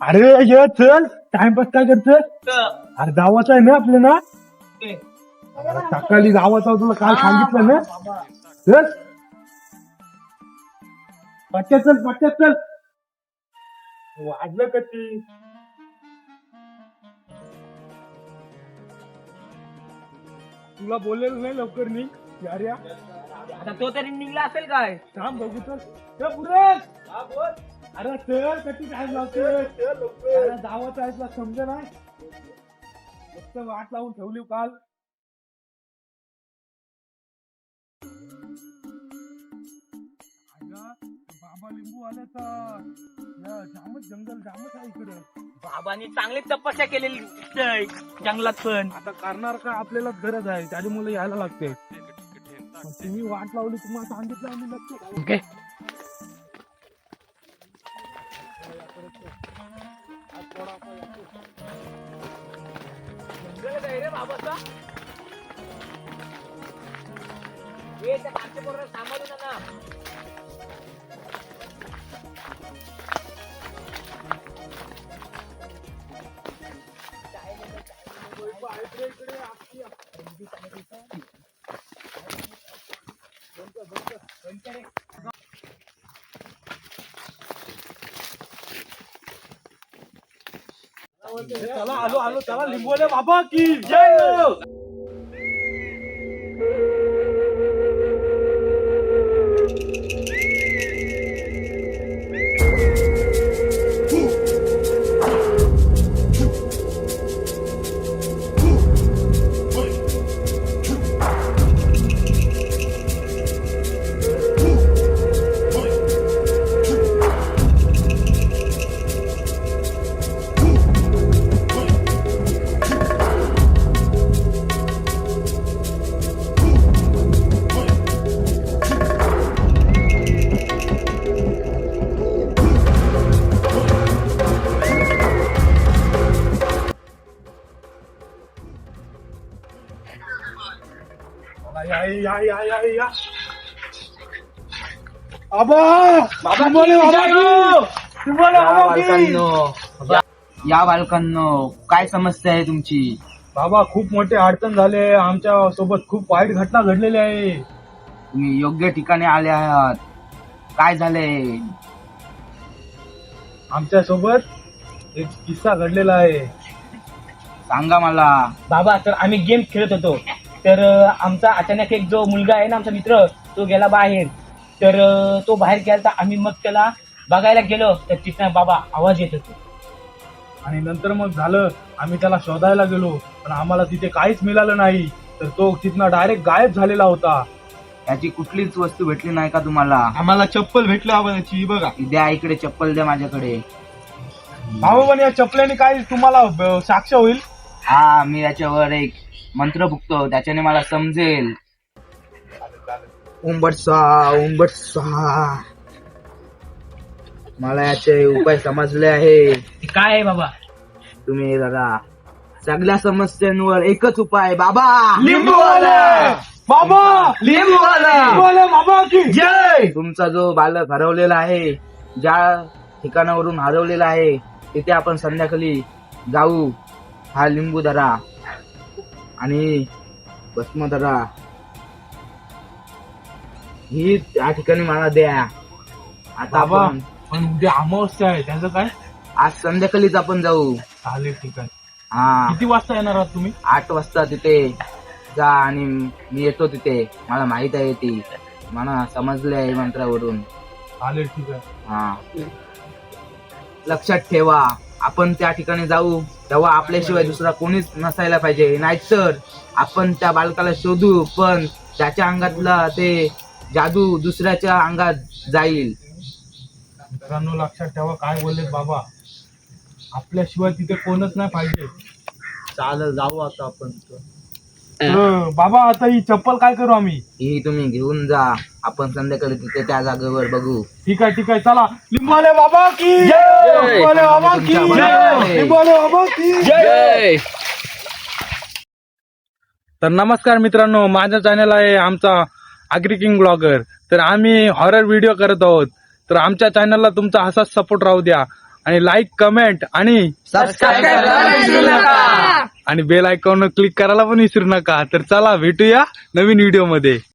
अरे ये चल, टाइमपास काय करतोय? अरे जावाचं आहे ना आपलं ना, अरे सकाळी जावाचं तुला काल सांगितलं ना. चल पट्ट्यात चल. वाजलं कधी तुला बोललेलं नाही लवकर नाही यार या. आता तो तरी निघला असेल काय? थांब बघू चल. ए पुरे अरे चल कधी काय लावतोय? अरे जावाचं आहे तुला समज नाही, फक्त वाट लावून ठेवली काल. बाबा लिंबू आले तर जामच जंगल जामच आहे इकडं. बाबांनी चांगली तपस्या केलेली दिसतंय जंगलात पण. आता करणार का आपल्याला गरज आहे, त्याच्यामुळे यायला लागते. तुम्ही वाट लावली, तुम्हाला सांगितलं आम्ही नक्की. ओके रे बाबाचा हे त्या मागच्या पोराला सांभाळू ना. चला आलो चला लिंबोले बाबा की जय. या आबा लिंबोले बाबा की. या बालकांनो, काय समस्या आहे तुमची? बाबा खूप मोठे अडचण झाले, आमच्या सोबत खूप वाईट घटना घडलेली आहे. तुम्ही योग्य ठिकाणी आले आहात. काय झालंय? आमच्या सोबत एक किस्सा घडलेला आहे. सांगा मला. बाबा तर आम्ही गेम खेळत होतो, तर आमचा अचानक एक जो मुलगा आहे ना, आमचा मित्र, तो गेला बाहेर. तर तो बाहेर गेला तर आम्ही मग त्याला बघायला गेलो, तर तिथं बाबा आवाज येत होतो. आणि नंतर मग झालं, आम्ही त्याला शोधायला गेलो, पण आम्हाला तिथे काहीच मिळालं नाही. तर तो तिथनं डायरेक्ट गायब झालेला होता. त्याची कुठलीच वस्तू भेटली नाही का तुम्हाला? आम्हाला चप्पल भेटली आबाची बघा. द्या इकडे, चप्पल द्या माझ्याकडे. भाऊ पण या चपल्याने काय तुम्हाला साक्ष होईल? हा, मी याच्यावर एक मंत्र फुकतो, त्याच्याने मला समजेल. उंबट स्वाहा. मला याचे उपाय समजले आहे. काय आहे बाबा? तुम्ही बघा, सगळ्या समस्यांवर एकच उपाय, बाबा लिंबूवाला बाबा, लिंबूवाला बाबा की जय. तुमचा जो बालक हरवलेला आहे, ज्या ठिकाणावरून हरवलेला आहे, तिथे आपण संध्याकाळी जाऊ. हा लिंबू धरा आणि भस्म धरा, ही त्या ठिकाणी मला द्या. आता बाबा आपण पण उद्या अमावस्या आहे, त्याचं काय? आज संध्याकाळीच आपण जाऊ. चालेल ठीक आहे. हा, किती वाजता येणार आहात तुम्ही? 8 वाजता तिथे जा आणि मी येतो तिथे. मला माहित आहे ती, मला समजले आहे मंत्रावरून. चालेल ठीक आहे. हा, लक्षात ठेवा, आपण त्या ठिकाणी जाऊ तेव्हा आपल्याशिवाय दुसरा कोणीच नसायला पाहिजे, नाहीतर आपण त्या बालकाला शोधू, पण त्याच्या अंगातला ते जादू दुसऱ्याच्या अंगात जाईल. मित्रांनो लक्षात ठेवा काय बोललेत बाबा, आपल्याशिवाय तिथे कोणच नाही पाहिजे. चालेल, जाऊ आता आपण. बाबा आता ही चप्पल काय करू आम्ही? ही तुम्ही घेऊन जा, आपण संध्याकाळी तिथे त्या जागेवर बघू. ठीक आहे चला. लिंबोले बाबा की जय. लिंबोले बाबा की जय. लिंबोले बाबा की जय. तर नमस्कार मित्रांनो, माझं चॅनल आहे आमचा आग्री किंग ब्लॉगर. तर आम्ही हॉरर व्हिडिओ करत आहोत, तर आमच्या चॅनलला तुमचा असाच सपोर्ट राहू द्या. आणि लाईक कमेंट आणि सबस्क्राईब करायला विसरू नका. आणि बेल आयकॉन क्लिक करायला पण विसरू नका. तर चला भेटूया नवीन व्हिडिओ मध्ये.